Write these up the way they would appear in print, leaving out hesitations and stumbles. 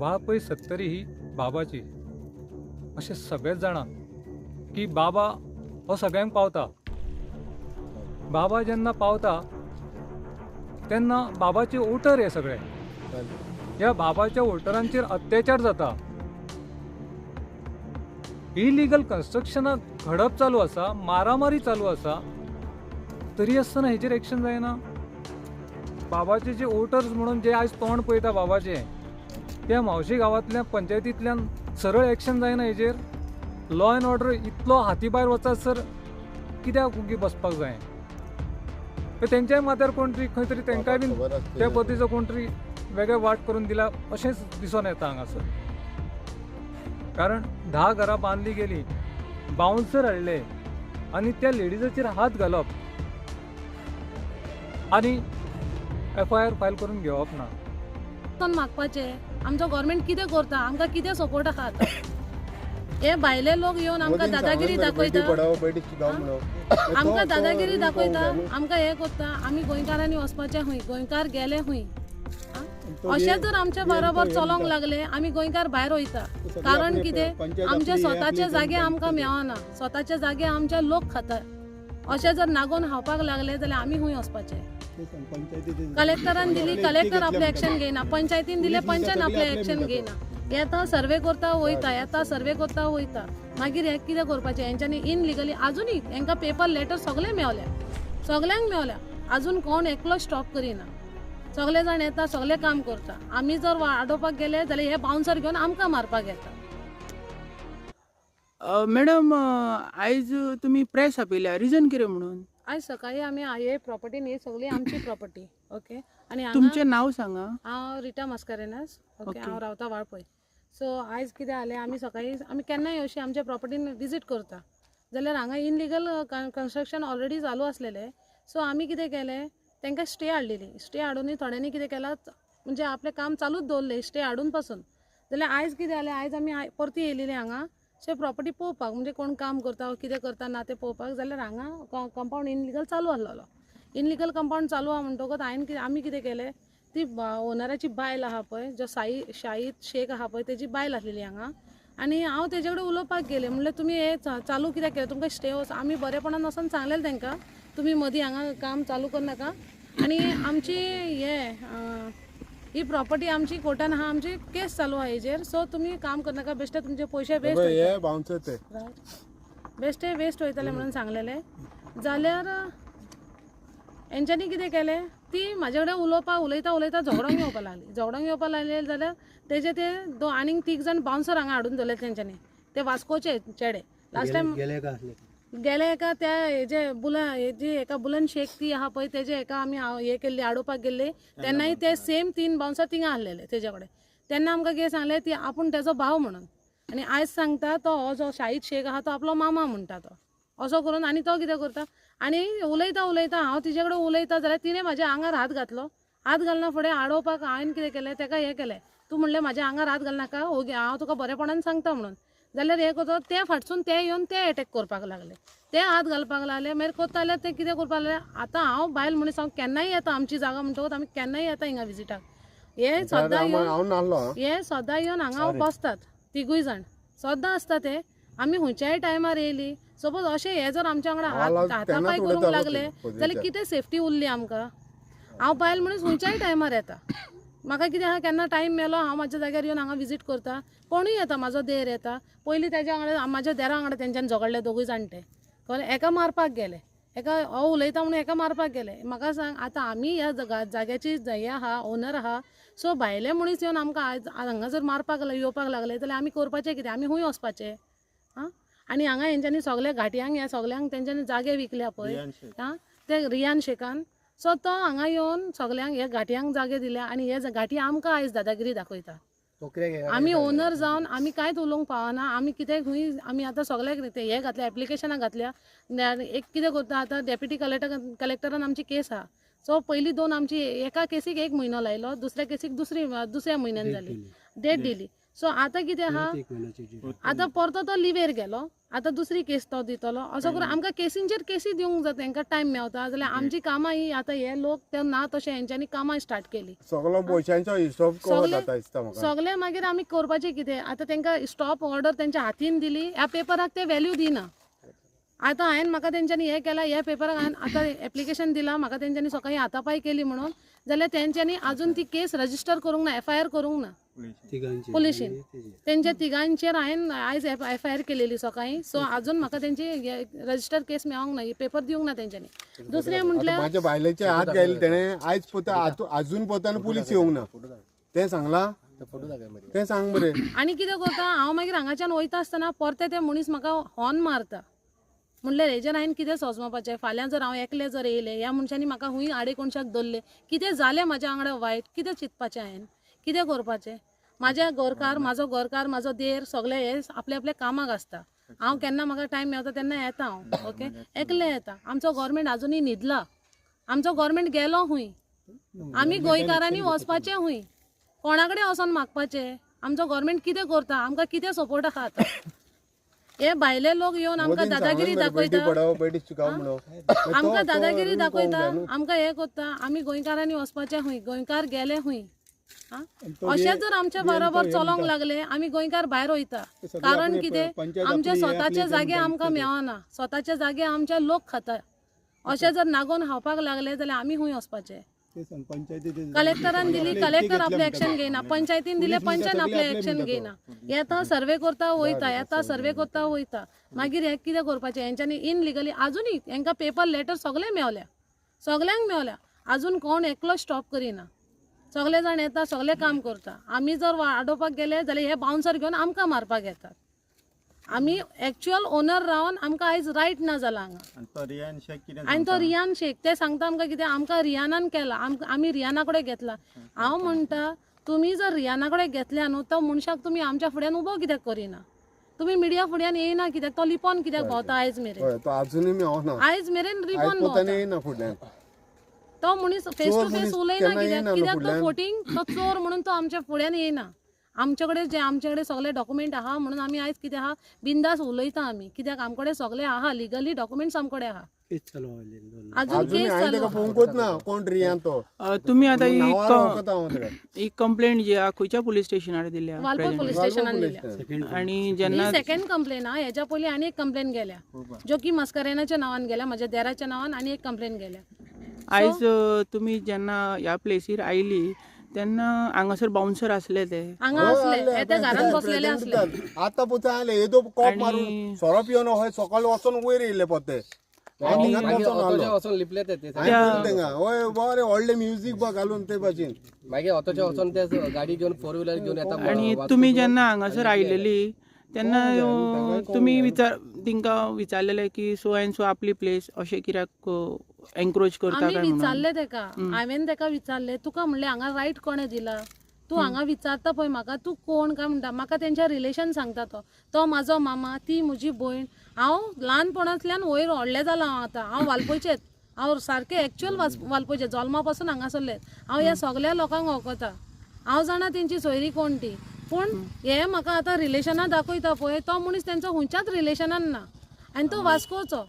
वा पळय सत्तरी ही बाबाची अशें सगळेच जाणा की बाबा हो सगळ्यांक पावता. बाबा जेन्ना पावता तेन्ना बाबाचे वोटर हे सगळे. ह्या बाबाच्या वोटरांचेर अत्याचार जाता. इलिगल कन्स्ट्रक्शनां घडप चालू आसा, मारामारी चालू आसा, तरी आसतना हेजेर एक्शन जायना. बाबाचे जे वोटर्स म्हणून जे आयज तोंड पळयता बाबाचे, त्या मावशी गांवांतल्या पंचायतींतल्यान सरळ एक्शन जायना हेजेर. लॉ अँड ऑर्डर इतलो हाती भायर वचात सर, कित्याक उगी बसपाक जाय? तेंच्याय माथ्यार कोण तरी खंय तरी तेंकाय बीन त्या पद्दतीचो कोण तरी वेगळे वाट करून दिला अशेंच दिसून येता हांगासर. कारण 10 घरां बांदली गेली, बाउन्सर हाडले आनी त्या लेडीजाचेर हात घालप आनी FIR फायल करून घेवप ना. मागपाचे आमचो गव्हर्नमेंट कितें करता, आमकां कितें सपोर्ट आहा आतां? हे भायले लोक येवन आमकां दादागिरी दाखयता, आमकां दादागिरी दाखयता, आमकां हे करता. आमी गोंयकारांनी वचपाचे हूंय, गोंयकार गेले हूंय. अशें जर आमच्या बरोबर चलोंक लागले, आमी गोंयकार भायर वयता. कारण कितें? आमचे स्वताचे जागे आमकां मेळना, स्वताचे जागे आमचे लोक खाता. अशें जर नागोन हावपाक लागले जाल्यार आमी हूंय वचपाचे. कलेक्टरान दिली, कलेक्टर आपले एक्शन घेयना. पंचायतीन दिले, पंचायत आपले एक्शन घेयना. येता सर्वे करता वयता, येता सर्वे करता वयता. मागीर हे कितें करपाचें? हेंच्यांनी इनलिगली आजुनूय हेंकां पेपर लेटर सगळे मेवल्या, सगळ्यांक मेवल्या. आजून कोण एकलो स्टॉप करिना. सगळे जाण येता, सगळे काम करता. आमी जर आडोवपाक गेले जाल्यार हे बाउन्सर घेवन आमकां मारपाक येता. मॅडम, आयज तुमी प्रेस आपयल्या, रिजन कितें म्हणून? आयज सकाळी आमी हे प्रॉपर्टीन ही सगळी आमची प्रॉपर्टी. ओके. आनी तुमचें नांव सांगा. हांव रिटा मास्कारेनास. ओके. Okay. हांव रावता वाळपय. सो आयज कितें जालें, आमी सकाळी आमी केन्नाय अशी आमच्या प्रॉपर्टीन विजीट करता जाल्यार हांगा इनलिगल कन्स्ट्रक्शन ऑलरेडी चालू आसलेले. सो आमी कितें केलें, तांकां स्टे हाडलेली. स्टे हाडून थोड्यांनी कितें केलां, म्हणजे आपलें काम चालूच दवरलें स्टे हाडून पासून. जाल्यार आयज कितें जालें, आयज आमी परती येयलेली हांगा अशें प्रॉपर्टी पळोवपाक, म्हणजे कोण काम करता कितें करता ना तें पळोवपाक. जाल्यार हांगा कंपाऊंड इनलिगल चालू आसलेलो. इनलिगल कंपाऊंड चालू आहा म्हणटकच आमी कितें केलें, ती ओनराची बायल आहा पळय, जो शाहीद शेख आहा पळय, तेजी बायल आसलेली हांगा. आनी हांव तेजे कडेन उलोवपाक गेलें. म्हणलें तुमी हे चालू कित्याक केलें, तुमकां स्टे आमी बरेपणान वचून सांगलेलें तांकां, तुमी मदीं हांगा काम चालू करनाका. आनी आमची ही प्रॉपर्टी आमची कोर्टान आहा, आमची केस चालू आहा हेजेर. सो तुमी काम करनाका, बेश्टे तुमचे पयशे वेस्ट वयतले म्हणून सांगलेले. जाल्यार हेंच्यांनी कितें केलें, ती म्हाजे कडेन उलयता झगडोंक येवपाक लागली. जाल्यार तेजे ते आनीक 3 जाण बाउन्सर हांगा हाडून दवरले तेंच्यांनी. ते वास्कोचे चेडे. लास्ट टायम गेले एका त्या हेजी एका बुलंद शेख ती आहा पळय, तेजे एका आमी हे केल्ली, आडोवपाक गेल्ले. तेन्नाय ते सेम 3 बाउन्सर थिंगा आसलेले तेजे कडेन. तेन्ना आमकां कितें सांगलें, ती आपूण तेजो भाव म्हणून. आनी आयज सांगता तो हो जो शाहीद शेख आहा तो आपलो मामा म्हणटा तो. असो करून आनी तो कितें करता, आनी उलयता हांव तिजे कडेन उलयता जाल्यार तिणें म्हाज्या आंगार हात घातलो. हात घालना फुडें आडोवपाक हांवें कितें केलें, ताका हे केलें, तूं म्हणलें म्हाज्या आंगार हात घालनाका, ओगे हांव तुका बरेपणान सांगता म्हणून. जाल्यार हे करता, ते फाटसून ते येवन ते अटॅक करपाक लागले, ते हात घालपाक लागले. मागीर कोत्ता जाल्यार ते कितें करपाक लागले, आतां हांव बायल मनीस, हांव केन्नाय येता आमची जागा म्हणटकच आमी केन्नाय येता हिंगा विजिटाक. हे सद्दां येवन हांगा बसतात, तिगूय जाण सद्दां आसता ते. आमी खंयच्याय टायमार येयली, सपोज अशें हे जर आमच्या वांगडा हातापाय करूंक लागले जाल्यार कितें सेफ्टी उरली आमकां? हांव बायल मनीस खंयच्याय टायमार येता. म्हाका कितें आहा, केन्ना टायम मेलो हांव म्हाज्या जाग्यार येवन हांगा विजीट करता. कोणूय येता, म्हाजो देर येता. पयलीं तेज्या वांगडा म्हाज्या देरा वांगडा तेंच्यांनी झगडले दोगूय जाणटे. कळ्ळें? एका मारपाक गेले, एका हो उलयता म्हणून एका मारपाक गेले. म्हाका सांग, आतां आमी ह्या जाग्याची हे आहा, ओनर आहा. सो भायले मनीस येवन आमकां हांगा जर मारपाक येवपाक लागले जाल्यार आमी करपाचें कितें? आमी हूंय वचपाचें. हां. आनी हांगा हेंच्यांनी सगळे घाटयांक ह्या सगळ्यांक तेंच्यांनी जागे विकल्या पळय, हां, ते रियान शेखान. सो तो हांगा येवन सगळ्यांक हे घाटयांक जागे दिल्या आनी हे घाटी आमकां आयज दादागिरी दाखयता. आमी ओनर जावन आमी कांयच उलोवंक पावना. आमी कितें खंय आमी आतां सगळ्याक हे घातल्या, एप्लिकेशनां घातल्या. एक कितें करता आतां, डेप्युटी कलेक्टरान आमची केस आहा. सो पयलीं 2 आमची एका केसीक 1 म्हयनो लायलो, दुसऱ्या केसीक दुसऱ्या म्हयन्यान जाली, डेट दिली. सो आता कितें आहा आता परतो तो लिव्हेर गेलो आता दुसरी केस तो दितलो असो करून आमकां केसींचेर केसी दिवंक जाता तांकां टायम मेवता जाल्यार आमची कामां ही आता हे लोक ते ना तशें हेंच्यांनी कामां स्टार्ट केली सगळो पयशांचो हिशोब कहो सगळे- जाता दिसता म्हाका सगळे मागीर आमी करपाचें कितें आता तांकां स्टॉप ऑर्डर तेंच्या हातीन दिली ह्या पेपराक ते व्हॅल्यू दिना आता हांवें म्हाका तेंच्यांनी हें केलां ह्या पेपराक हांवें आतां एप्लिकेशन दिलां म्हाका तेंच्यांनी सकाळीं हातापाय केली म्हणून जाल्यार तेंच्यांनी अजून ती केस रजिस्टर करूंक ना FIR करूंक ना पुलिशेन तेंच्या तिगांचेर हांवें आयज FIR केलेली सकाळीं सो अजून म्हाका तेंची रजिस्टर केस मेळोंक ना पेपर दिवंक ना तेंच्यांनी दुसरें म्हटल्यार माझ्या बायलेचे हात घायले तेणे आयज पोता अजून पोताना पुलीस येवंक ना ते सांगला ते सांग बरे आनी कितें करता हांव मागीर हांगाच्यान वयता आसतना परते ते मनीस म्हाका हॉर्न मारता म्हणल्यार हेजेर हांवें कितें सोजमोवपाचें फाल्यां जर हांव एकलें जर येयलें ह्या मनशांनी म्हाका हुंय आडे कोणशाक धरलें कितें जालें म्हाज्या वांगडा वायट कितें चिंतपाचें हांवें कितें करपाचें म्हाजे घरकार म्हाजो देर सगळे हे आपल्या आपल्या कामाक आसता हांव केन्ना म्हाका टायम मेळटा तेन्ना येता हांव ओके एकलें येता आमचो गव्हर्मेंट अजुनूय न्हिदला आमचो गव्हर्मेंट गेलो हुंय आमी गोंयकारांनी वचपाचें हुंय कोणा कडेन वचोन मागपाचें आमचो गव्हर्मेंट कितें करता आमकां कितें सपोर्ट आहा आतां हे भायले लोक येवन आमकां दादागिरी दाखयता आमकां दादागिरी दाखयता आमकां हे करता आमी गोंयकारांनी वचपाचें हुंय गोंयकार गेले हुंय अशें जर आमच्या बरोबर चलोंक लागले आमी गोंयकार भायर वयता कारण कितें आमचे स्वताचे जागे आमकां मेळना स्वताचे जागे आमचे लोक खाता अशें जर नागोन खावपाक लागले जाल्यार आमी हुंय वचपाचें कलेक्टरान दिली कलेक्टर आपले एक्शन घेयना पंचायतीन दिले पंचायत आपले एक्शन घेयना येता सर्वे करता वयता येता सर्वे करता वयता मागीर हे कितें करपाचें हेंच्यांनी इनलिगली अजुनूय हेंकां पेपर लेटर सगळे मेवल्या सगळ्यांक मेवल्या अजून कोण एकलो स्टॉप करिना सगळे जाण येता सगळे काम करता आमी जर वाडोवपाक गेले जाल्यार हे बाउन्सर घेवन आमकां मारपाक येतात आमी एक्चुअल ओनर रावन आमकां आयज रायट ना जाला हांगा आनी तो रियान शेख ते सांगता आमकां कितें आमकां रियानान केला आमी रियाना कडेन घेतला हांव म्हणटा तुमी जर रियाना कडेन घेतल्या न्हू तो मनशाक तुमी आमच्या फुड्यान उबो कित्याक करिना तुमी मिडिया फुड्यान येयना कित्याक तो लिपोन कित्याक भोंवता आयज मेरेन तो अजूनय मेवना आयज मेरेन रिपोन पोताना भोंवता येयना फुडल्यान तो मनीस फेस टू फेस उलयना केन्ना येयना कित्याक न्हू तो फुडल्यान. फोटींग तो चोर म्हणून तो आमच्या फुड्यान येयना आमचे कडेन सगळे डॉक्युमेंट आहा म्हणून आमी आयज कितें आहा बिंदास उलयता आमी कित्याक आमचे कडेन सगळे आहा लिगली डॉक्युमेंट्स आमचे कडेन आहा अजून अजूनय केस हांवें चालू ताका पळोवंकूच ना कोण रियान तो तुम्ही आता नांवार वळखता हांव ताका ही कंप्लेंट जी आहा खंयच्या पुलीस स्टेशनार दिल्या वालपड पोलीस स्टेशनान दिल्या आणि जेन्ना ही सेकंड कंप्लेन हा हेच्या पयलीं आनी एक कंप्लेन गेल्या जो की मस्करेनाच्या नांवान गेल्या म्हज्या देराच्या नांवान आनी एक कंप्लेन गेल्या आयज तुम्ही जेन्ना ह्या प्लेसीर आयली तेन्ना हांगासर बाउन्सर असले ते हांगा असले हे ते घरान बसलेले असले आता पोता आले येदो कॉप मारून सोरो पिवन हय सकाळी वचून वयर येयले पोते वचून लिपले ते हय बरें व्हडले म्युजीक बा घालून ते भाशेन मागीर ऑटोच्या वचून ते गाडी घेवन 4 व्हिलर घेवन येता आणि तुम्ही जेन्ना हांगासर आयलेली तेन्ना तुम्ही तिंका विचारलेले की सो एंड सो आपली प्लेस अशें कित्याक एनक्रोच करता आमी काय म्हणून विचारले तेका हांवें तेका विचारले तुका म्हणलें हांगा रायट कोणे दिला तूं हांगा विचारता पळय म्हाका तूं कोण काय म्हणटा म्हाका तेंच्या रिलेशन सांगता तो म्हाजो मामा ती म्हजी भयण हांव ल्हानपणांतल्यान वयर व्हडलें जालां आतां हांव वालपयचेंच हांव सारकें एक्चुअल वालपयचें जल्मा पासून हांगासरलें हांव ह्या सगळ्या लोकांक वळखता हांव जाणा तेंची सोयरी कोण ती पूण हे म्हाका आतां रिलेशनां दाखयता पळय तो मनीस तेंचो खंयच्याच रिलेशनान ना आनी तो वास्कोचो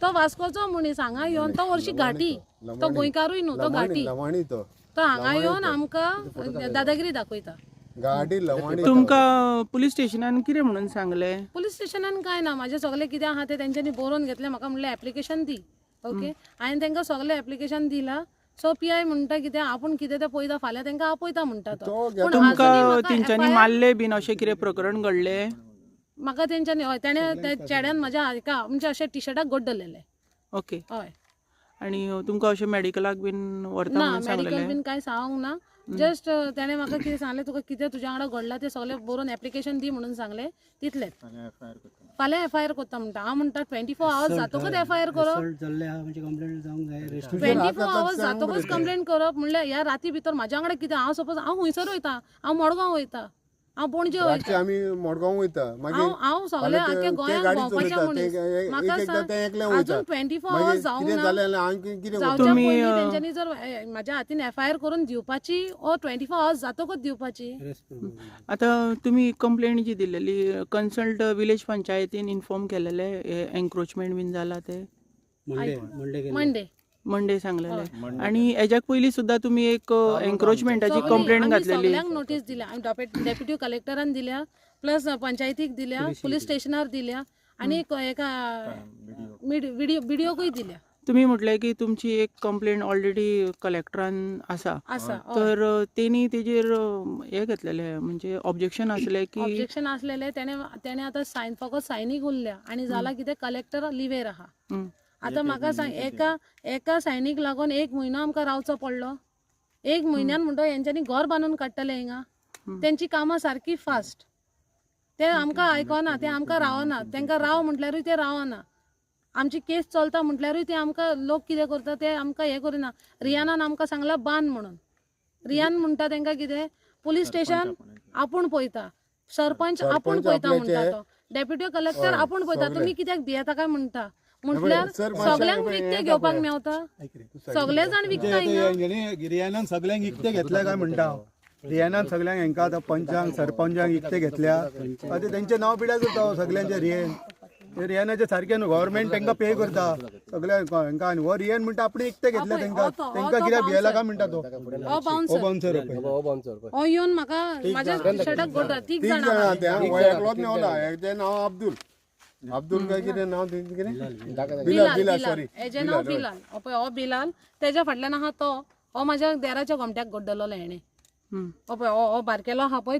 तो वास्कोचो मनीस हांगा येवन तो वर्शी घाटी तो गोंयकारूय न्हू तो घाटी लवाणी तो हांगा येवन आमकां दादागिरी दाखयता गाडी लवाणी तुमकां पुलीस स्टेशनान कितें म्हणून सांगले पुलीस स्टेशनान काय ना म्हाजे सगळे कितें आहा ते तेंच्यांनी बरोवन घेतले म्हाका म्हणलें एप्लिकेशन दी ओके हांवें तांकां सगळें एप्लिकेशन दिलां सो PI म्हणटा कितें आपूण कितें तें पळयता फाल्यां तांकां आपयता म्हणटा तो पूण अजुनूय तुमकां म्हाका तेंच्यांनी FIR मारले बीन अशें कितें प्रकरण घडलें म्हाका तेंच्यांनी हय तेणे त्या चेड्यान म्हाज्या हाका म्हणजे अशें टी-शर्टाक गड्ड धरलेले ओके हय आणि तुमकां अशें मेडिकलाक बीन व्हरता ना म्हणून मेडिकल सांगलेलें बीन कांय सांगूंक ना जस्ट तेणे म्हाका कितें सांगलें तुका कितें तुज्या वांगडा घडलां तें सगळें बरोवन एप्लिकेशन दी म्हणून सांगलें तितलेंच फाल्यां FIR करता म्हणटा हांव म्हणटा 24 आवर्स जातकूच FIR करप 24 आवर्स जातकूच कंप्लेंट करप म्हणल्यार ह्या राती भितर म्हाज्या वांगडा कितें हांव सपोज हांव खंयसर वयता हांव मडगांव वयता हांव पणजे रातचे वयता आमी मडगांव वयता हांव सगळे आख्या गोंयाक गाडी भोंवपाचें चलयता मनीस म्हाका एक एकदां ते एकले सांग, वयता अजून 24 मागीर hours जावंक कितें ना जालें जाल्यार हांव कितें जावच्या तुम्ही, पयलीं तेंच्यांनी जर म्हाज्या हातीन FIR करून दिवपाची ओ 24 hours जातकच दिवपाची. आता तुम्ही कंप्लेंट जी दिलेली कन्सल्ट विलेज पंचायतीन इन्फॉर्म केलेले एन्क्रोचमेंट बीन जाला ते मंडे मंडे सांगलेले आणि हेज्याक पयलीं सुद्दां तुम्ही एक एन्क्रोचमेंटाची कंप्लेंट आमी घातलेली. सगळ्यांक नोटीस दिल्या, डेप्युटी कलेक्टरान दिल्या, प्लस पंचायतीक दिल्या, पुलीस स्टेशनार दिल्या आणि एका BDOकूय दिल्या. तुम्ही म्हटले की तुमची एक कंप्लेंट ऑलरेडी कलेक्टरान आसा, तर तेणी तेजेर हे घेतलेले म्हणजे ऑब्जेक्शन आसले की ऑब्जेक्शन असलेले त्याने आता सायन फकत सायनीक उरल्या आणि जाला कितें कलेक्टर लिव्हेर आहा. आता म्हाका सांग, एका सायनीक लागून 1 म्हयनो आमकां रावचो पडलो. 1 म्हयन्यान म्हणटो हेंच्यांनी घर बांदून काडटले हिंगा. तेंची कामां सारकी फास्ट, ते आमकां आयकना, ते आमकां रावना. तेंकां राव म्हटल्यारूय ते रावना. आमची केस चलता म्हटल्यारूय ते आमकां लोक कितें करता ते आमकां हे करिना. रियानान आमकां सांगला बांद म्हणून. रियान म्हणटा तेंकां कितें पुलीस स्टेशन आपूण पळयता, सरपंच आपूण पळयता म्हणटा तो, डेप्युटी कलेक्टर आपूण पळयता. तुम्ही कित्याक भियेता काय म्हणटा म्हटल्यार सगळ्यांक विकते घेवपाक मेवता, सगळे जाण विकता हिंगा. रियानान सगळ्यांक इकते घेतल्या काय म्हणटा. रियानान सगळ्यांक हेंका आतां पंचांक सरपंचांक इकते घेतल्या. आतां तेंचे नांव पिड्यार जाता सगळ्यांचे रियानाचे सारखे न्हू, गव्हर्मेंट तेंका पे करता सगळ्या हेंका. हो रियान म्हणटा आपण इकते घेतल्या तेंका कित्याक भियेला काय म्हणटा तो. ओ बाउन्सर हो येवन म्हाका म्हाज्या शर्टाक गोटा 3 जाणां. एकलोच मेवला. हेजें नांव अब्दुल काय कितें नांव तेंचें कितें बिलाल सॉरी हेजें नांव बिलाल. हो पळय हो बिलाल, तेज्या फाटल्यान आहा तो, हो म्हाज्या देराच्या गोमट्याक गड्डलो हेणे. हो पळय हो बारकेलो आहा पळय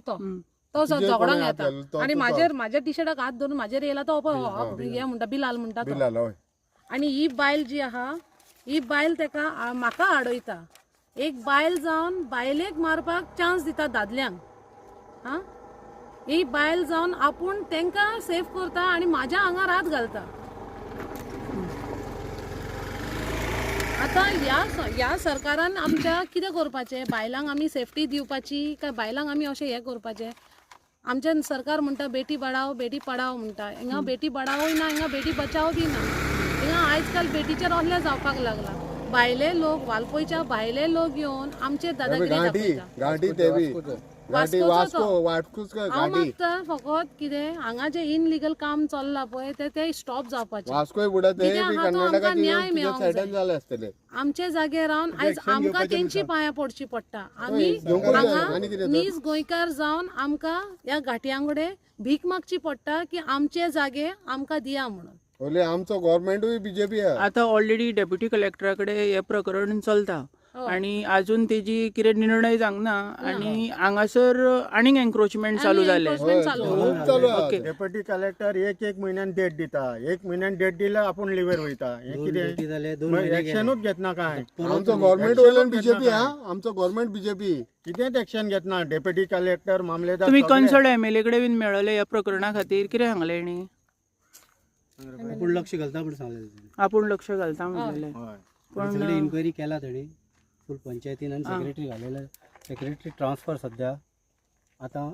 तो झगडोंक येता आणि म्हाज्या टी शर्टाक हात धरून म्हाजेर येयला तो. पळय हे म्हणटा बिलाल म्हणटा तो. बिलाल हय. आणि ही बायल जी आहा, ही बायल तेका म्हाका आडयता. एक बायल जावन बायलेक मारपाक चान्स दिता दादल्यांक. हा, ही बायल जावन आपूण तेंकां सेफ करता आणि म्हाज्या आंगार हात घालता. आता ह्या सरकारान आमच्या कितें करपाचें, बायलांक आमी सेफ्टी दिवपाची काय बायलांक आमी अशें हें करपाचें. आमचें सरकार म्हणटा बेटी बढाओ बेटी पढाओ म्हणटा. हिंगा बेटी बढाओय ना, हिंगा बेटी बचाव बी ना. हिंगा आजकाल बेटीचेर असलें जावपाक लागला. भायले लोक, वालपयच्या भायले लोक येवन आमचेर दादागिरी दाखयता. गाडी ते बी गाडी वास्कोच हांव गाडी मागता फकत कितें हांगा जे इनलिगल काम चल्ला पळय ते स्टॉप जावपाचें. वास्कोय बुडा ते कित्याक बी हा तो आमकां न्याय कर्नाटकाची मेळोंक सायडान जाय. जाले आसतले. आमचे जाग्यार रावन आयज आमकां तेंची पांयां पडची पडटा. आमी घेवंक जाय. हांगा आनी कितें तर. नीज गोंयकार जावन आमकां ह्या घाटयांकडे भीक मागची पडटा की आमचे जागे आमकां दिया म्हणून. ओले आमचो गव्हर्नमेंटूय बीजेपी आहा. आता ऑलरेडी डेप्युटी कलेक्टराकडे हे प्रकरण चलता आणि अजून तेजी कितें निर्णय जावंक आणि हांगासर आनीक एन्क्रोचमेंट चालू जाले. Enforcement चालू. खूप चालू आहा. डेप्युटी कलेक्टर एक म्हयन्यान डेट दिता. 1 म्हयन्यान डेट दिल्यार आपूण लिव्हर वयता. हे कितें एक्शनूच घेतना काय. आमचो गव्हर्नमेंट वयल्यान बीजेपी हा. आमचो गव्हर्नमेंट बीजेपी. कितेंच एक्शन घेतना. डेप्युटी कलेक्टर मामलेदार तुम्ही कन्सल्ट MLA कडे बीन मेळले ह्या प्रकरणा खातीर कितें सांगले णी. आपूण लक्ष घालता म्हणून सांगलें. आपूण लक्ष घालता म्हणलेले. सगळी इन्क्वायरी केला तेणी फूल पंचायतीन आनी सेक्रेटरी घालेले. सेक्रेटरी ट्रान्सफर सद्या. आता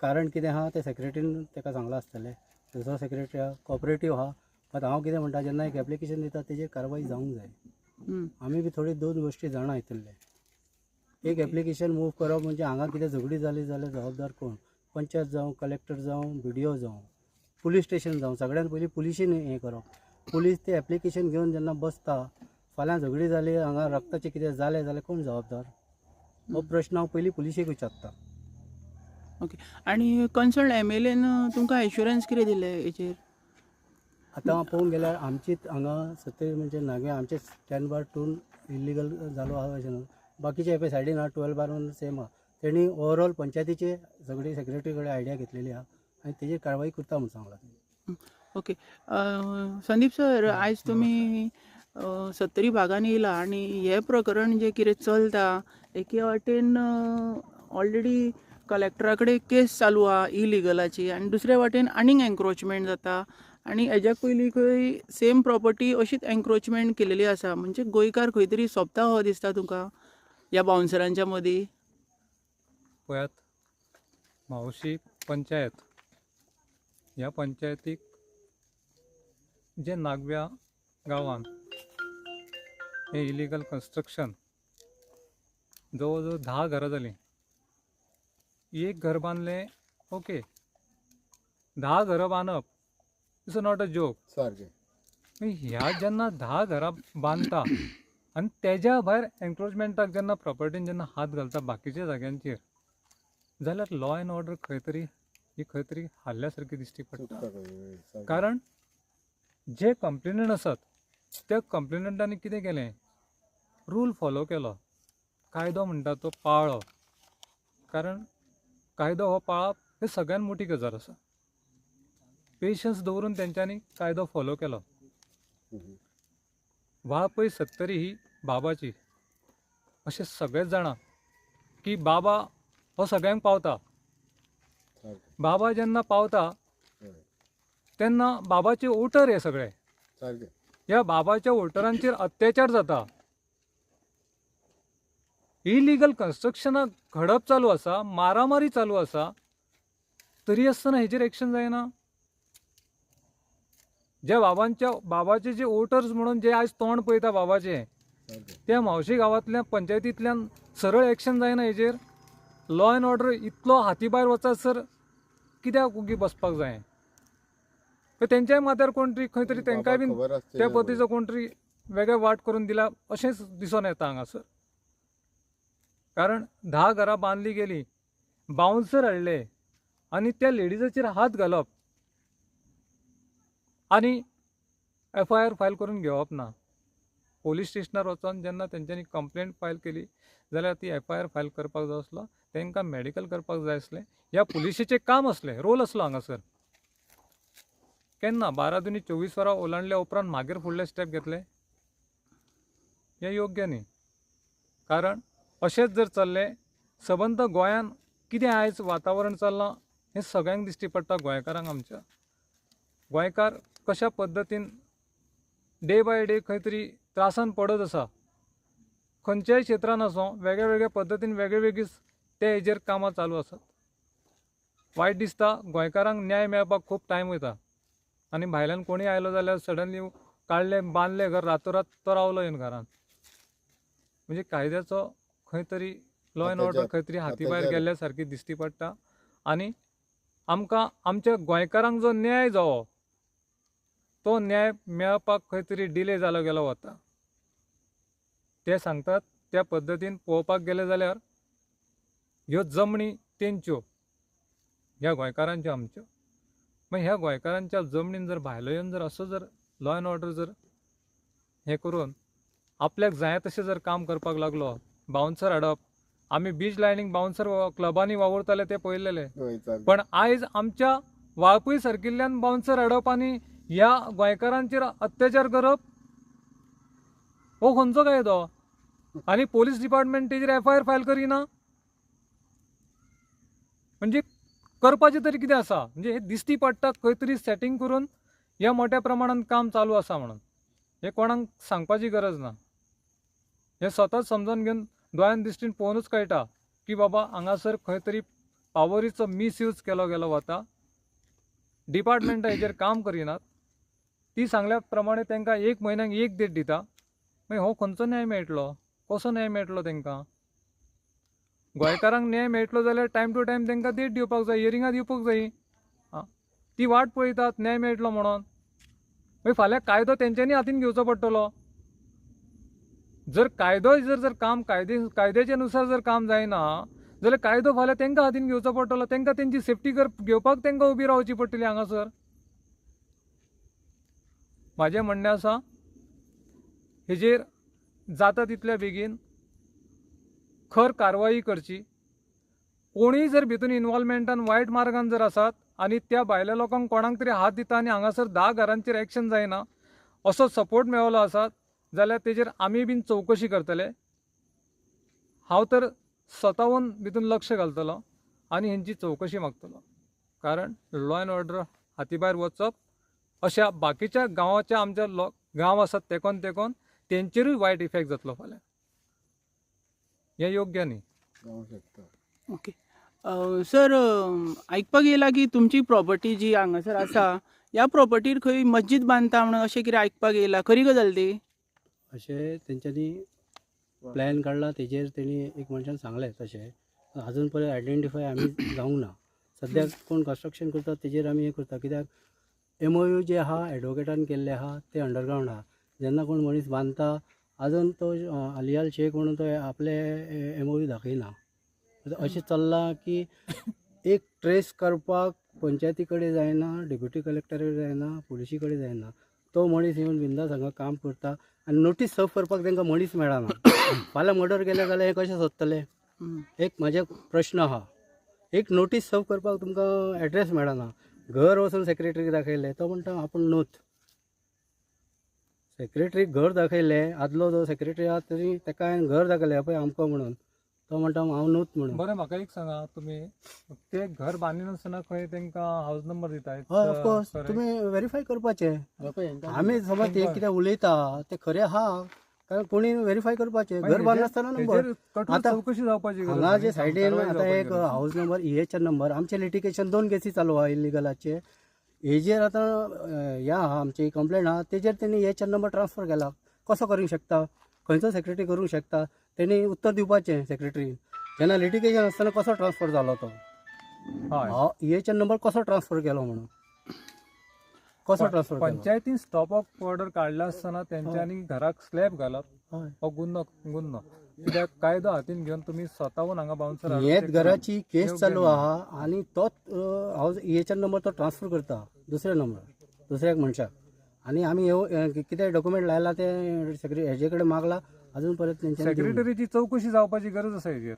कारण कितें आहा ते सेक्रेटरीन तेका सांगला आसतलें. दुसरो सेक्रेटरी आहा कॉपरेटीव आहा. बट हांव कितें म्हणटा जेन्ना एक एप्लिकेशन दिता तेजेर कारवाई जावंक जाय. आमी बी थोडी 2 गोश्टी जाणा आयतले. एक एप्लिकेशन मूव करप म्हणजे हांगा कितें झगडी जाली जाल्यार जबाबदार कोण. पंचायत जावं, कलेक्टर जावं, BDO जावं, पुलीस स्टेशन जावं. सगळ्यान पयलीं पुलिशेन हें करप. पुलीस ते एप्लिकेशन घेवन जेन्ना बसता, फाल्यां झगडी जाली, हांगा रक्ताचें कितें जालें जाल्यार कोण जबाबदार. हो प्रश्न हांव पयलीं पुलिशेक विचारता. ओके. आणि कन्सल्ट MLAन तुमकां एश्युरन्स कितें दिले हेचेर. आतां पळोवंक गेल्यार आमचीच हांगा सत्य म्हणजे नागे आमचे 10 बार 2 इल्लिगल जालो आहा अशें न्हू. बाकीचे एपय सायडीन आहा 12 बार 1 सेम आहा. तेणी ओवरऑल पंचायतीचे सगळी सेक्रेटरी कडेन आयडिया घेतलेली आहा आनी तेजेर कारवाई करता म्हणून सांगला. ओके. संदीप सर, आयज तुमी 70 भागांनी येयला आणि हे प्रकरण जे कितें चलता एके वाटेन ऑलरेडी कलेक्टरा कडेन केस चालू आहा इलिगलाची आणि दुसऱ्या वाटेन आनीक एन्क्रोचमेंट जाता आणि हेज्या पयलीं खंय सेम प्रॉपर्टी अशीच एन्क्रोचमेंट केलेली आसा. म्हणजे गोंयकार खंय तरी सोंपता हो दिसता तुका ह्या बाउन्सरांच्या मदीं. पळयात मावशी पंचायत ह्या पंचायतीक जे नागव्या गांवान हे इलिगल कन्स्ट्रक्शन जवळजवळ 10 घरां जालीं. एक घर बांदलें ओके, 10 घरां बांदप इट्स नॉट अ जोक. सारकें. ह्या जेन्ना 10 घरां बांदता आनी तेज्या भायर एन्क्रोचमेंटाक जेन्ना प्रॉपर्टीन जेन्ना हात घालता बाकीच्या जाग्यांचेर, जाल्यार लॉ अँड ऑर्डर खंय तरी हाल्ल्या सारकी दिश्टी पडटा. कारण जे कंप्लेनंट आसात त्या कंप्लेनंटांनी कितें केलें, रूल फॉलो केलो, कायदो म्हणटा तो पाळ्ळो. कारण कायदो हो पाळप हे सगळ्यात मोठी गजाल आसा. पेशन्स दवरून तेंच्यांनी कायदो फॉलो केलो. वा पळय सत्तरी ही बाबाची अशें सगळेच जाणा की बाबा हो सगळ्यांक पावता. बाबा जेन्ना पावता तेन्ना बाबाचे वोटर हे सगळे, सारकें. ह्या बाबाच्या वोटरांचेर अत्याचार जाता. इलिगल कन्स्ट्रक्शनां घडप चालू आसा, मारामारी चालू आसा, तरी आसतना हेजेर एक्शन जायना. जे बाबाचे जे वोटर्स म्हणून जे आयज तोंड पळयता बाबाचे, त्या मावशी गांवांतल्या पंचायतींतल्यान सरळ एक्शन जायना हेजेर. लॉ अँड ऑर्डर इतलो हाती भायर वचात सर, कित्याक उगी बसपाक जाय. तेंच्याय माथ्यार कोण तरी खंय तरी तेंकाय बीन खबर आसचें त्या ना पद्दतीचो कोण तरी वेगळे वाट करून दिला अशेंच दिसून येता हांगासर. कारण 10 घरां बांदली गेली, बाउन्सर हाडले आनी त्या लेडीजाचेर हात घालप आनी FIR फायल करून घेवप ना. पोलीस स्टेशनार वचोन जेन्ना तेंच्यांनी कंप्लेंट फायल केली जाल्यार ती FIR फायल करपाक जाय आसलो, तांकां मेडिकल करपाक जाय आसलें. ह्या पुलिशेचें काम आसलें, रोल आसलो हांगासर. केन्ना 12-24 वरां ओलांडल्या उपरांत मागीर फुडले स्टेप घेतले, हें योग्य न्ही. कारण अशेंच जर चल्लें, सबंद गोंयान कितें आयज वातावरण चल्लां हें सगळ्यांक दिश्टी पडटा. गोंयकारांक आमच्या गोंयकार कशा पद्दतीन डे बाय डे खंय तरी त्रासान पडत आसा. खंयच्याय क्षेत्रान आसूं वेगळ्या वेगळ्या पद्दतीन वेगळीच ते हेजेर कामां चालू आसात. वायट दिसता, गोंयकारांक न्याय मेळपाक खूब टायम वयता आनी भायल्यान कोणीय आयलो जाल्यार सडनली काडलें बांदलें घर रातोरात तो रावलो येवन घरांत. म्हणजे कायद्याचो खंय तरी लॉ अँड ऑर्डर खंय तरी हाती भायर गेल्ल्या सारकी दिश्टी पडटा. आनी आमकां आमच्या गोंयकारांक जो न्याय जावो तो न्याय मेळपाक खंय तरी डिले जालो गेलो वता. ते सांगतात त्या पद्दतीन पळोवपाक गेले जाल्यार ह्यो जमनी तेंच्यो, ह्या गोंयकारांच्यो आमच्यो. मागीर ह्या गोंयकारांच्या जमनीन जर भायलो येवन जर असो जर लॉ अँड ऑर्डर जर हें करून आपल्याक जाय तशें जर काम करपाक लागलो, बाउन्सर हाडप, आमी बीच लायनीक बाउन्सर क्लबांनी वावुरताले ते पळयलेले. पण आयज आमच्या वाळपय सारकिल्ल्यान बाउन्सर हाडप आनी ह्या गोंयकारांचेर अत्याचार करप हो खंयचो कायदो? आनी पोलीस डिपार्टमेंट तेजेर FIR फायल करिना. म्हणजे करपाचें तरी कितें आसा? म्हणजे हे दिश्टी पडटा खंय तरी सेटींग करून ह्या मोठ्या प्रमाणात काम चालू आसा म्हणून. हे कोणाक सांगपाची गरज ना. हे स्वताच समजून घेवन दोळ्यान दिश्टीन पळोवनूच कळटा की बाबा हांगासर खंय तरी पावरीचो मिसयूज केलो गेलो वता. डिपार्टमेंटां हेजेर काम करिनात. ती सांगल्या प्रमाणे तांकां 1 म्हयन्याक 1 डेट दिता. मागीर हो खंयचो न्याय मेळटलो? कसो न्याय मेळटलो तांकां? गोंयकारांक न्याय मेळटलो जाल्यार टायम टू टायम तांकां डेट दिवपाक जाय, हियरिंगां दिवपाक जायी. ती वाट पळयतात न्याय मेळटलो म्हणून. मागीर फाल्यां कायदो तेंच्यांनी हातीन घेवचो पडटलो. जर कायदो जर काम कायद्याच्या नुसार जर काम जायना जाल्यार कायदो फाल्यां तांकां हातीन घेवचो पडटलो. तांकां तेंची सेफ्टी घेवपाक तांकां उबी रावची पडटली हांगासर. म्हाजें म्हणणें आसा हेजेर जाता तितल्या बेगीन खर कारवाई करची. कोणीय जर भितून इन्वॉल्वमेंटान वायट मार्गान जर आसात आनी त्या भायल्या लोकांक कोणाक तरी हात दिता आनी हांगासर 10 घरांचेर एक्शन जायना असो सपोर्ट मेळलो आसात जाल्यार तेजेर आमी बीन चवकशी करतले. हांव तर स्वताहून भितून लक्ष घालतलो आनी हेंची चवकशी मागतलो. कारण लॉ अँड ऑर्डर हाती भायर वचप अशा बाकीच्या गांवाच्या आमच्या गांव आसात तेकोन तेंचेरूय वायट इफेक्ट जातलो फाल्यां. हें योग्य न्ही. ओके. सर आयकपाक येयला की तुमची प्रॉपर्टी जी हांगासर आसा ह्या प्रॉपर्टीर खंय मस्जीद बांदता म्हणून अशें कितें आयकपाक येयला, खरी गजाल ती? अशें तेंच्यांनी प्लॅन काडला, तेजेर तेणी एक मनशान सांगलें तशें अजून पर्यंत आयडेंटिफाय आमी जावंक ना. सद्याक कोण कन्स्ट्रक्शन करता तेजेर आमी हें करता, कित्याक MOU जे आहा एडवोकेटान केल्ले आहा ते अंडरग्रावंड आहा. जेन्ना कोण मनीस बांदता अजून तो अलियाल शेख म्हणून तो आपले MOU दाखयना. अशें चल्लां की एक ट्रेस करपाक पंचायती कडेन जायना, डेप्युटी कलेक्टरा कडेन जायना, पुलिशी कडेन जायना. तो मनीस येवन बिंदास हांगा काम करता आनी नोटीस सर्व करपाक तांकां मनीस मेळना. फाल्यां मर्डर केलें जाल्यार हे कशें सोदतले? एक म्हाजे प्रश्न आहा. एक नोटीस सर्व करपाक तुमकां एड्रेस मेळना. घर वचून सेक्रेटरीक दाखयलें, तो म्हणटा आपूण नोत. सेक्रेटरीक घर दाखयलें, आदलो जो सेक्रेटरी आहा तरी ताका हांवें घर दाखयलें पळय आमकां म्हणून, तो म्हणटा हांव नोत म्हणून. बरें म्हाका एक सांगा, तुम्ही ते घर बांदिनासतना खंय तांकां हाऊस नंबर दिताय? हय ऑफकोर्स तुमी व्हेरीफाय करपाचें. आमी समज ते कितें उलयता ते खरें आहा काय कोणी व्हेरीफाय करपाचें. घर बांदनासतना नंबर आतां चौकशी जावपाची गरज हांगा नाही. जे सायडीन आतां एक हाऊस नंबर EHN नंबर आमचे लिटिगेशन 2 केसी चालू आहा इलिगलाचे. हेजेर आतां ह्या आहा आमची कंप्लेंट आहा, तेजेर तेणी EHN नंबर ट्रान्सफर केला. कसो करूंक शकता? खंयचो सेक्रेटरी करूंक शकता? तेणी उत्तर दिवपाचें सेक्रेटरीन. जेन्ना लिटिगेशन आसतना कसो ट्रान्सफर जालो तो, हय. EHN नंबर कसो ट्रान्सफर केलो म्हणून, कसो ट्रान्सफर केलो? पंचायतीन स्टॉप ऑफ ऑर्डर काढला असताना त्यांच्यानी घराक स्लॅब घालप हय. हो गुन्हो. कित्याक कायदो हातीन घेवन तुम्ही स्वताहून हांगा बाउन्सर हेच घराची केस चालू आहा आनी तोच हाऊस EHN नंबर तो ट्रान्सफर करता दुसऱ्याक मनशाक. आनी आमी कितें डॉक्युमेंट लायला ते हेजे कडेन मागला, अजून पर्यंत तेंच्यांनी दिवंक ना. सेक्रेटरीची चौकशी जावपाची गरज आसा हेजेर.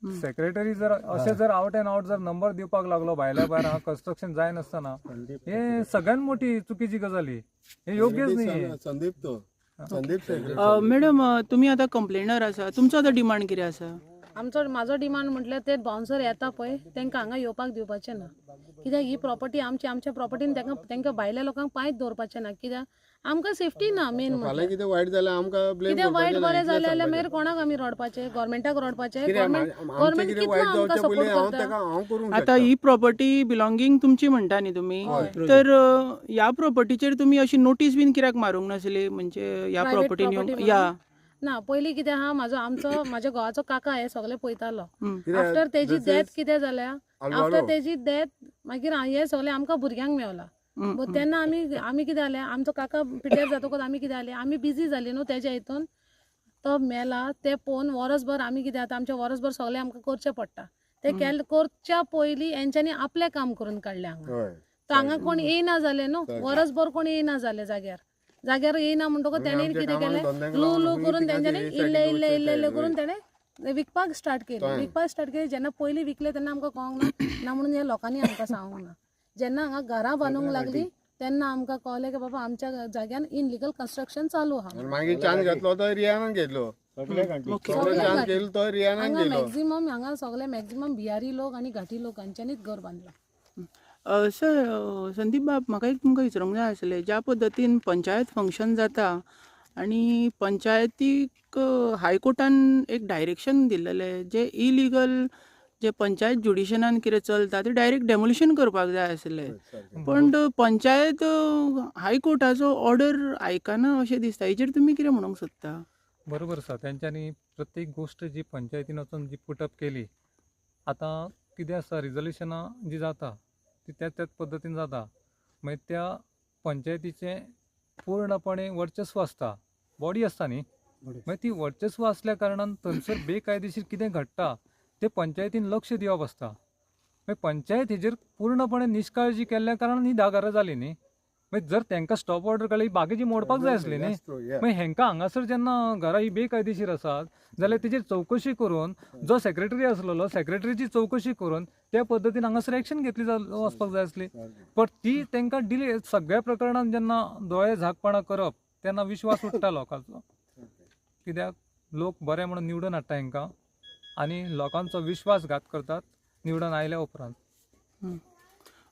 सेक्रेटरी जर अशें जर आउट अँड आउट जर नंबर दिवपाक लागलो भायल्या भायर हांगा कन्स्ट्रक्शन जाय नासतना, हे सगळ्यात मोठी चुकीची गजाल ही. हे योग्यच नाही. संदीप मॅडम तुमी आतां कंप्लेनर आसा, तुमचो आतां डिमांड कितें आसा? माझो डिमांड म्हटल्यार ते बाउन्सर येता पळय तांकां हांगा येवपाक दिवपाचें ना. कित्याक ही प्रॉपर्टी आमच्या प्रॉपर्टीन तांकां भायल्या लोकांक पांयच दवरपाचें ना. कित्याक आमकां सेफ्टी ना. मेन फाल्यां कितें वायट जाल्यार आमकां ब्लेम कितें वायट बरें जालें जाल्यार मागीर कोणाक आमी रडपाचें? गव्हर्मेंटाक रडपाचें? गव्हर्मेंट कितलो आमकां सपोर्ट करता? आतां ही प्रॉपर्टी बिलॉंगींग तुमची म्हणटा न्ही तुमी, तर ह्या प्रॉपर्टीचेर तुमी अशी नोटीस बीन कित्याक मारूंक नासली? म्हणजे ह्या Private प्रॉपर्टीन property येवंक या ना. पयलीं कितें आहा, म्हाज्या घोवाचो काका हे सगळे पळयतालो. आफ्टर तेजी डेथ कितें जाल्या, आफ्टर तेजी डेथ मागीर हे सगळे आमकां भुरग्यांक मेवला. तेन्ना आमी कितें जालें, आमचो काका पिड्ड्यार जातकच आमी कितें जालें, आमी बिजी जाली न्हू तेज्या हितून. तो मेला ते पळोवन वर्सभर आमी कितें जाता, आमचें वर्सभर सगळें आमकां करचें पडटा. ते करच्या पयलीं हेंच्यांनी आपलें काम करून काडलें हांगा. तर हांगा कोण येयना जालें न्हू, वर्सभर कोण येयना जालें जाग्यार येयना म्हणटकच तेणी कितें केलें, लू करून तेंच्यांनी इल्ले करून तेणें विकपाक स्टार्ट केली. जेन्ना पयलीं विकले तेन्ना आमकां कळोंक ना म्हणून हे लोकांनी आमकां सांगूंक ना. जेन्ना हांगा घरां बांदूंक लागली तेन्ना आमकां कळलें की बाबा आमच्या जाग्यान इनलिगल कन्स्ट्रक्शन चालू आहा. मागीर चान्स घेतलो तो रियानान घेतलो. चान्स केलो तो रियानान हांगा हांगा सगळे मॅक्झिमम बिहारी लोक आनी घाटी लोक हांच्यांनीच घर बांदलां. सर संदीप बाब, म्हाका एक तुमकां विचारूंक जाय आसलें, ज्या पद्दतीन पंचायत फंक्शन जाता आनी पंचायतीक हायकोर्टान एक डायरेक्शन दिल्लेलें, जे इलिगल जे पंचायत ज्युडिशनान कितें चलता ते डायरेक्ट डेमोलिशन करपाक जाय आसलें. पण पंचायत हायकोर्टाचो ऑर्डर आयकना अशें दिसता. हेजेर तुमी कितें म्हणूंक सोदता? बरोबर आसा. त्यांच्यानी प्रत्येक गोष्ट जी पंचायतीन वचून जी पुटअप केली, आता कितें आसा, रिजोल्युशनां जी जाता ती त्याच पद्दतीन जाता. मागीर त्या पंचायतीचें पूर्णपणे वर्चस्व आसता, बॉडी आसता न्ही. मागीर ती वर्चस्व असल्या कारणान थंयसर बेकायदेशीर कितें घडटा ते पंचायतीन लक्ष दिवप आसता. मागीर पंचायत हेजेर पूर्णपणे निश्काळजी केल्ल्या कारणान ही घरां जाली न्ही. मागीर जर तांकां स्टॉप ऑर्डर काडली, बाकीची मोडपाक जाय आसली न्ही. मागीर हेंकां हांगासर जेन्ना घरां ही बेकायदेशीर आसात जाल्यार तेजेर चौकशी करून जो सेक्रेटरी आसलेलो सेक्रेटरीची चौकशी करून त्या पद्दतीन हांगासर एक्शन घेतली वचपाक जाय आसली. पण ती तांकां डिले सगळ्या प्रकरणांत जेन्ना दोळे झाकपणां करप तेन्ना विश्वास उठटा लोकांचो. कित्याक लोक बरे म्हणून निवडून हाडटा हांकां आनी लोकांचो विश्वासघात करतात निवडून आयल्या उपरांत.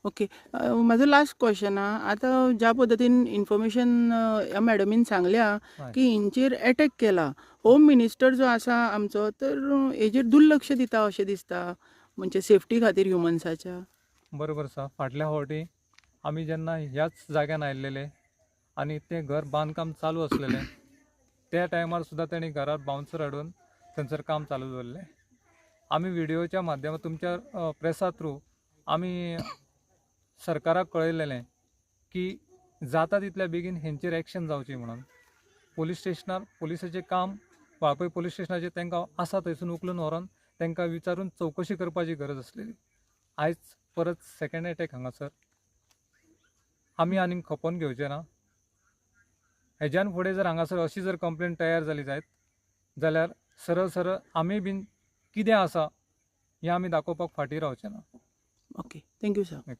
ओके, म्हाजो लास्ट क्वेश्चन आहा. आतां ज्या पद्दतीन इन्फॉर्मेशन ह्या मॅडमीन सांगल्या की हिंचेर अटॅक केला, होम मिनिस्टर जो आसा आमचो तर हेजेर दुर्लक्ष दिता अशें दिसता. म्हणजे सेफ्टी खातीर ह्युमन्साच्या. बरोबर आसा. फाटल्या फावटी आमी जेन्ना ह्याच जाग्यान आयिल्ले आनी तें घर बांदकाम चालू आसलेलें त्या टायमार सुद्दां तेणी घरात बाउन्सर हाडून थंयसर काम चालू दवरलें. आमी व्हिडिओच्या माध्यमांत तुमच्या प्रेसा थ्रू आमी सरकाराक कळयलेलें की जाता तितल्या बेगीन हेंचेर एक्शन जावची म्हणून. पोलीस स्टेशनार पोलिसाचें काम वाळपय पोलीस स्टेशनाचेर तांकां आसा थंयसून उखलून व्हरोन तांकां विचारून चवकशी करपाची गरज आसलेली. आयज परत सेकंड अटॅक हांगासर. आमी आनीक खपोवन घेवचे ना. हेज्यान फुडें जर हांगासर अशी जर कंप्लेन तयार जाली जायत जाल्यार सरळ सरळ आमी बीन कितें आसा हें आमी दाखोवपाक फाटीं रावचे ना. Okay, thank you sir. ओके.